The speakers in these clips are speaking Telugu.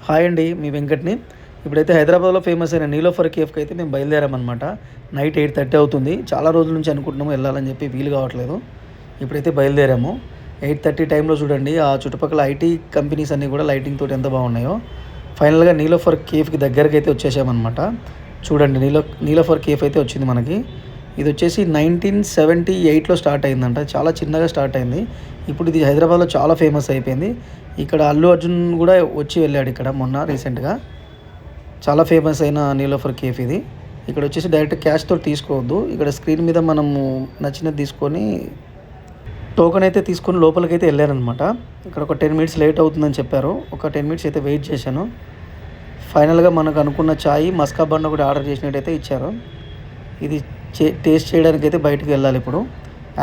హాయ్ అండి, మీ వెంకట్ని. ఇప్పుడైతే హైదరాబాద్లో ఫేమస్ అయిన నీలోఫర్ కేఫ్కి అయితే మేము బయలుదేరామన్నమాట. నైట్ 8:30 అవుతుంది. చాలా రోజుల నుంచి అనుకుంటున్నాము వెళ్ళాలని చెప్పి, వీలు కావట్లేదు. ఇప్పుడైతే బయలుదేరాము. 8:30 టైంలో చూడండి, ఆ చుట్టుపక్కల ఐటీ కంపెనీస్ అన్నీ కూడా లైటింగ్ తోటి ఎంత బాగున్నాయో. ఫైనల్గా నీలోఫర్ కేఫ్కి దగ్గరికి అయితే వచ్చేసామన్నమాట. చూడండి, నీలోఫర్ కేఫ్ అయితే వచ్చింది మనకి. ఇది వచ్చేసి 1978లో స్టార్ట్ అయిందంట. చాలా చిన్నగా స్టార్ట్ అయింది. ఇప్పుడు ఇది హైదరాబాద్లో చాలా ఫేమస్ అయిపోయింది. ఇక్కడ అల్లు అర్జున్ కూడా వచ్చి వెళ్ళాడు ఇక్కడ మొన్న రీసెంట్గా. చాలా ఫేమస్ అయిన నీలోఫర్ కేఫ్ ఇది. ఇక్కడ వచ్చేసి డైరెక్ట్ క్యాష్తో తీసుకోవద్దు. ఇక్కడ స్క్రీన్ మీద మనము నచ్చినది తీసుకొని టోకెన్ అయితే తీసుకొని లోపలికైతే వెళ్ళారనమాట. ఇక్కడ ఒక 10 మినిట్స్ లేట్ అవుతుందని చెప్పారు. ఒక 10 మినిట్స్ అయితే వెయిట్ చేశాను. ఫైనల్గా మనకు అనుకున్న చాయ్ మస్కా బన్ కూడా ఆర్డర్ చేసినట్టయితే ఇచ్చారు. ఇది టేస్ట్ చేయడానికి అయితే బయటకు వెళ్ళాలి ఇప్పుడు.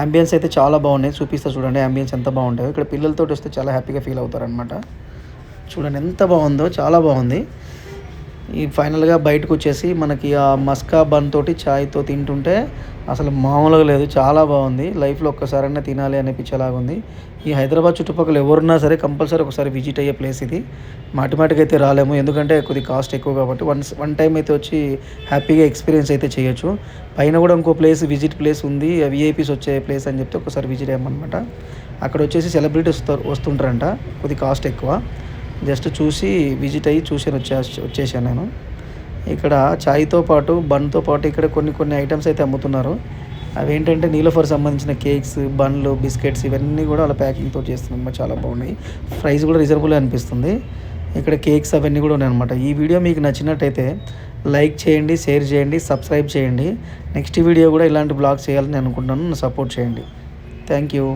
అంబియన్స్ అయితే చాలా బాగున్నాయి, చూపిస్తా చూడండి అంబియన్స్ ఎంత బాగుంటాయో. ఇక్కడ పిల్లలతో వస్తే చాలా హ్యాపీగా ఫీల్ అవుతారనమాట. చూడండి ఎంత బాగుందో, చాలా బాగుంది. ఈ ఫైనల్గా బయటకు వచ్చేసి మనకి ఆ మస్కా బన్ తోటి చాయ్తో తింటుంటే అసలు మామూలుగా లేదు, చాలా బాగుంది. లైఫ్లో ఒక్కసారైనా తినాలి అనిపించేలాగా ఉంది. ఈ హైదరాబాద్ చుట్టుపక్కల ఎవరున్నా సరే కంపల్సరీ ఒకసారి విజిట్ అయ్యే ప్లేస్ ఇది. మాటిమాటికి అయితే రాలేము, ఎందుకంటే కొద్ది కాస్ట్ ఎక్కువ కాబట్టి. వన్ టైం అయితే వచ్చి హ్యాపీగా ఎక్స్పీరియన్స్ అయితే చేయొచ్చు. పైన కూడా ఇంకో ప్లేస్ విజిట్ ప్లేస్ ఉంది, విఐపీస్ వచ్చే ప్లేస్ అని చెప్తే ఒకసారి విజిట్ అయ్యామన్నమాట. అక్కడ వచ్చేసి సెలబ్రిటీస్ వస్తుంటారంట, కొద్ది కాస్ట్ ఎక్కువ. జస్ట్ చూసి విజిట్ అయ్యి వచ్చేసాను నేను. ఇక్కడ చాయ్తో పాటు బన్తో పాటు ఇక్కడ కొన్ని ఐటమ్స్ అయితే అమ్ముతున్నారు. అవేంటంటే నీలోఫర్ సంబంధించిన కేక్స్, బండ్లు, బిస్కెట్స్ ఇవన్నీ కూడా అలా ప్యాకింగ్తో చేస్తున్నాం. చాలా బాగున్నాయి. ప్రైస్ కూడా రీజనబుల్ అనిపిస్తుంది. ఇక్కడ కేక్స్ అవన్నీ కూడా ఉన్నాయన్నమాట. ఈ వీడియో మీకు నచ్చినట్టయితే లైక్ చేయండి, షేర్ చేయండి, సబ్స్క్రైబ్ చేయండి. నెక్స్ట్ వీడియో కూడా ఇలాంటి బ్లాగ్స్ చేయాలని అనుకుంటున్నాను. సపోర్ట్ చేయండి. Thank you.